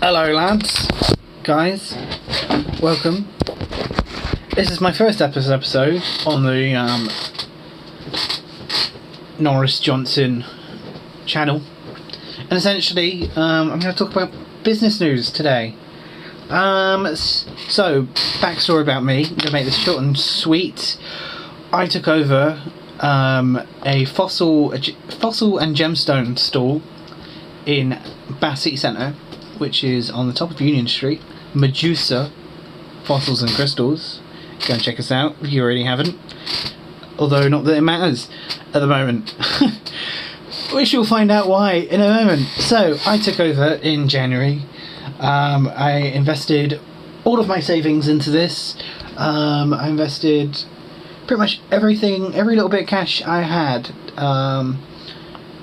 Hello lads, guys, welcome. This is my first episode on the Norris Johnson channel, and essentially I'm going to talk about business news today. So, backstory about me, I'm going to make this short and sweet. I took over a fossil and gemstone stall in Bath City Centre, which is on the top of Union Street. Medusa Fossils and Crystals. Go and check us out if you already haven't. Although not that it matters at the moment. Which you'll find out why in a moment. So I took over in January. I invested all of my savings into this. I invested pretty much everything, every little bit of cash I had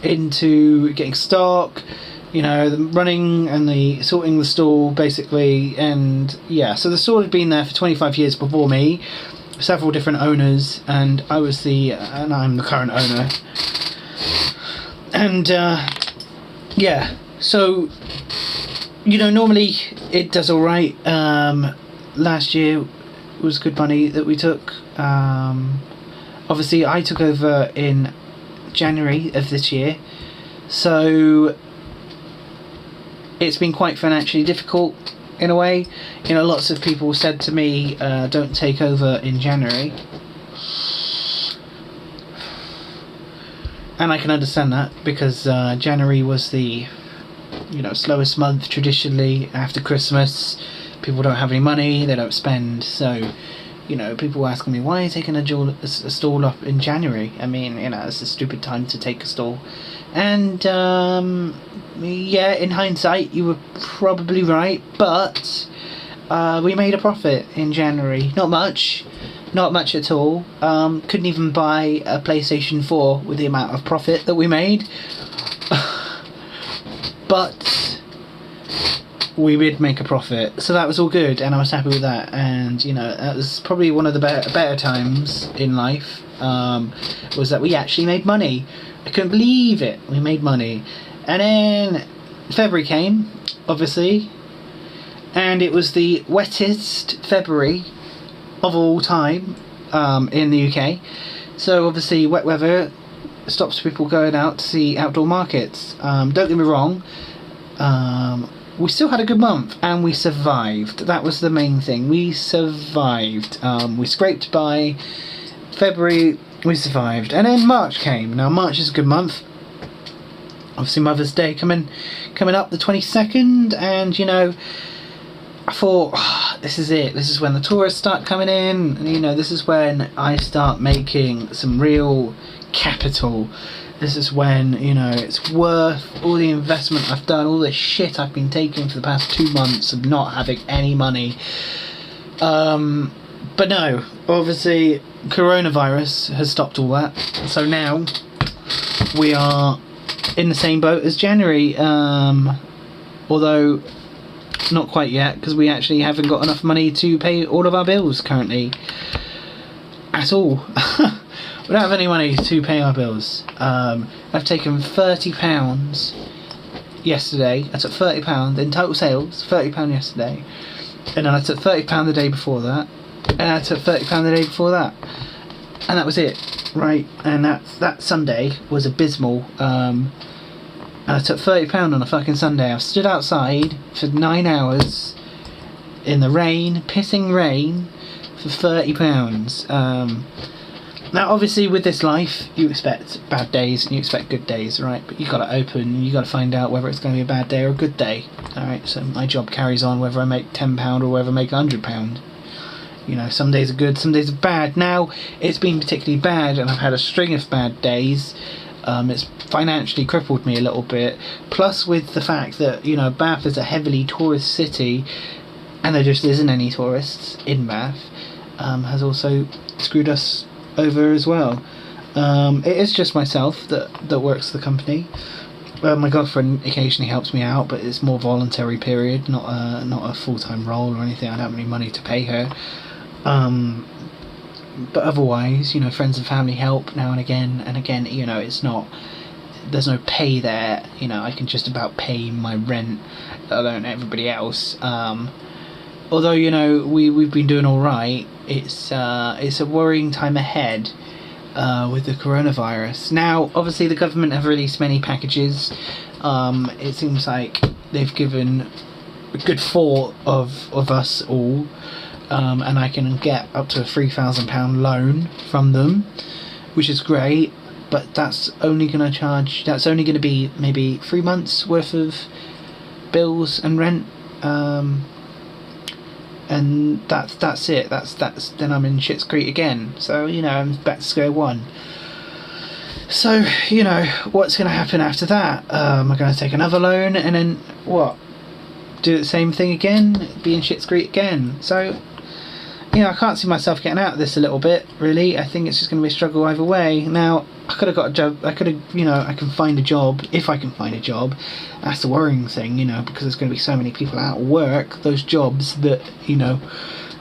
into getting stock, you know, the running and the sorting the stall basically. And yeah, so the stall had been there for 25 years before me, several different owners, and I'm the current owner. And yeah, so you know, normally it does all right. Last year was good money that we took. Obviously I took over in January of this year, so it's been quite financially difficult in a way. You know, lots of people said to me, don't take over in January, and I can understand that, because January was the, you know, slowest month traditionally after Christmas. People don't have any money, they don't spend, so you know, people were asking me, why are you taking a stall up in January? I mean, you know, it's a stupid time to take a stall. And yeah, in hindsight you were probably right, but we made a profit in January. Not much at all. Couldn't even buy a PlayStation 4 with the amount of profit that we made. But we did make a profit, so that was all good, and I was happy with that. And you know, that was probably one of the better times in life, was that we actually made money. I couldn't believe it, we made money. And then February came, obviously, and it was the wettest February of all time in the UK. So obviously wet weather stops people going out to see outdoor markets. Don't get me wrong, we still had a good month and we survived. That was the main thing. We survived. We scraped by. February, we survived. And then March came. Now March is a good month. Obviously Mother's Day coming up the 22nd, and you know, I thought, this is it. This is when the tourists start coming in, and you know, this is when I start making some real capital. This is when, you know, it's worth all the investment I've done, all the shit I've been taking for the past 2 months of not having any money. But no, obviously coronavirus has stopped all that. So now we are in the same boat as January, although not quite yet, because we actually haven't got enough money to pay all of our bills currently at all. We don't have any money to pay our bills. I've taken £30 yesterday. I took £30 in total sales, £30 yesterday, and then I took £30 the day before that, and I took £30 the day before that, and that was it, right? And that Sunday was abysmal. And I took £30 on a fucking Sunday. I stood outside for 9 hours in the rain, pissing rain, for £30. Now obviously with this life you expect bad days and you expect good days, right? But you got to open and you got to find out whether it's going to be a bad day or a good day. Alright, so my job carries on whether I make £10 or whether I make £100. You know, some days are good, some days are bad. Now it's been particularly bad and I've had a string of bad days. It's financially crippled me a little bit, plus with the fact that, you know, Bath is a heavily tourist city and there just isn't any tourists in Bath, has also screwed us over as well. It is just myself that works the company. My girlfriend occasionally helps me out, but it's more voluntary period, not a full-time role or anything. I don't have any money to pay her. But otherwise, you know, friends and family help now and again, you know, it's not there's no pay there. You know, I can just about pay my rent, let alone everybody else. Although, you know, we've been doing all right, it's a worrying time ahead with the coronavirus. Now, obviously, the government have released many packages. It seems like they've given a good thought of us all, and I can get up to a £3,000 loan from them, which is great. But that's only going to be maybe 3 months worth of bills and rent. And that's it. That's then I'm in Schitt's Creek again. So, you know, I'm back to square one. So, you know, what's going to happen after that? Am I going to take another loan and then what? Do the same thing again? Be in Schitt's Creek again? So, you know, I can't see myself getting out of this a little bit, really. I think it's just going to be a struggle either way. Now, I could have got a job. I can find a job, if I can find a job. That's the worrying thing, you know, because there's going to be so many people out of work. Those jobs that, you know,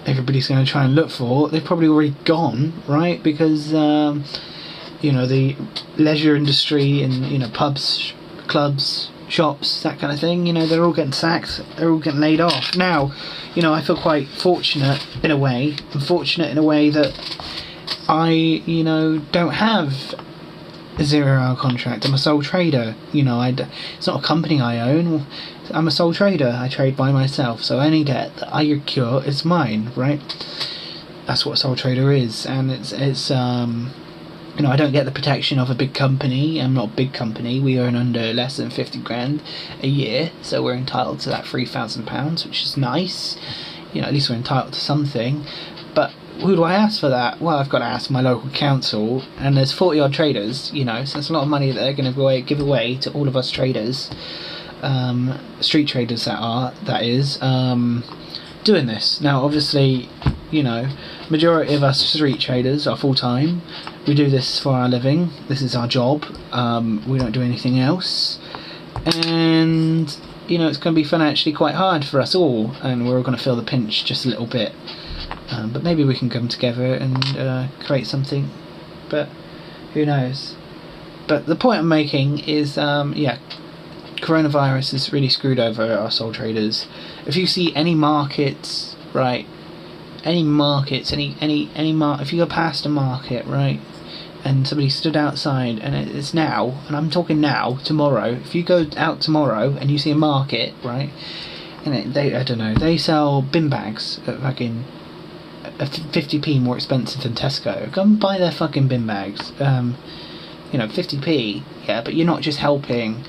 everybody's going to try and look for, they've probably already gone, right? Because, you know, the leisure industry and, you know, pubs, clubs, shops, that kind of thing, you know, they're all getting sacked, they're all getting laid off. Now, you know, I feel quite fortunate in a way. I'm fortunate in a way that I, you know, don't have a 0-hour contract. I'm a sole trader, you know. It's not a company I own. I'm a sole trader. I trade by myself, so any debt that I incur is mine, right? That's what a sole trader is, and it's you know, I don't get the protection of a big company. I'm not a big company. We earn under less than 50 grand a year, so we're entitled to that £3,000, which is nice. You know, at least we're entitled to something. But who do I ask for that? Well, I've got to ask my local council, and there's 40 odd traders, you know, so it's a lot of money that they're going to give away to all of us traders, street traders that is, doing this. Now, obviously, you know, majority of us street traders are full-time. We do this for our living. This is our job. We don't do anything else. And, you know, it's going to be financially quite hard for us all, and we're all going to feel the pinch just a little bit. But maybe we can come together and create something. But who knows? But the point I'm making is, yeah, coronavirus has really screwed over our sole traders. If you see any markets, right, any markets, if you go past a market, right, and somebody stood outside, and it's now, and I'm talking now, tomorrow, if you go out tomorrow and you see a market, right, and I don't know, they sell bin bags at fucking 50p more expensive than Tesco. Go and buy their fucking bin bags. You know, 50p, yeah, but you're not just helping.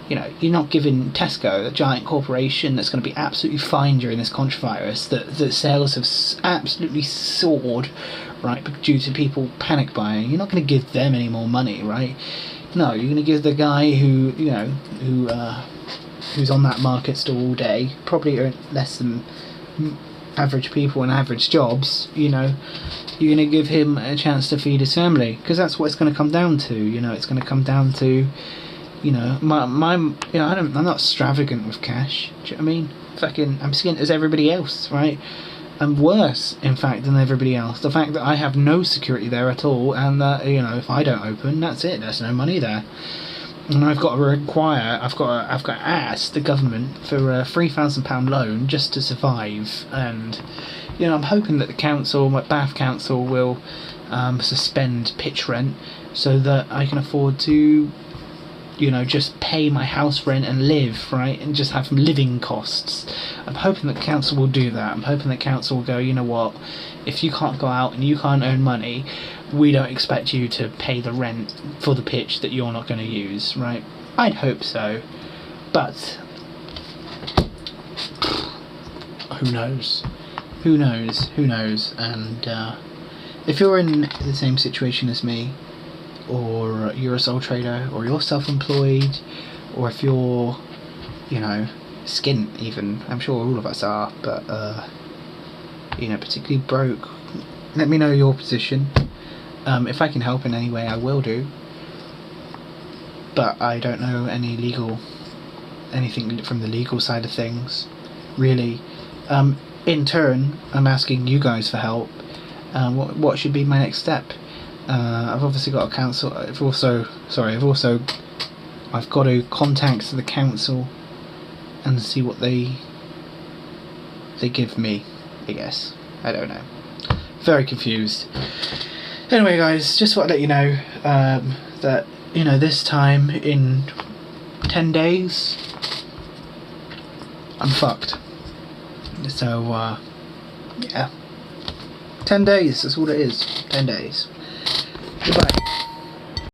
You know, you're not giving Tesco, a giant corporation that's going to be absolutely fine during this coronavirus, that sales have absolutely soared, right, due to people panic buying. You're not going to give them any more money, right? No, you're going to give the guy who, you know, who's on that market stall all day, probably earn less than average people and average jobs, you know, you're going to give him a chance to feed his family, because that's what it's going to come down to. You know, it's going to come down to, you know, you know, I'm not extravagant with cash. Do you know what I mean? Fucking, I'm skint as everybody else, right? I'm worse, in fact, than everybody else. The fact that I have no security there at all, and that, you know, if I don't open, that's it. There's no money there, and I've got to ask the government for a £3,000 loan just to survive. And, you know, I'm hoping that the council, my Bath Council, will suspend pitch rent so that I can afford to, you know, just pay my house rent and live, right, and just have living costs. I'm hoping that council will do that. I'm hoping that council will go, you know what, if you can't go out and you can't earn money, we don't expect you to pay the rent for the pitch that you're not going to use, right? I'd hope so, but who knows? Who knows? And if you're in the same situation as me, or you're a sole trader, or you're self-employed, or if you're, you know, skint even, I'm sure all of us are, but you know, particularly broke, let me know your position. If I can help in any way, I will do, but I don't know anything from the legal side of things, really. In turn, I'm asking you guys for help. What should be my next step? I've obviously got a council. I've also I've got to contact the council and see what they give me, I guess. I don't know. Very confused. Anyway, guys, just want to let you know that, you know, this time in 10 days, I'm fucked. So, yeah. 10 days, that's all it is. 10 days. Goodbye.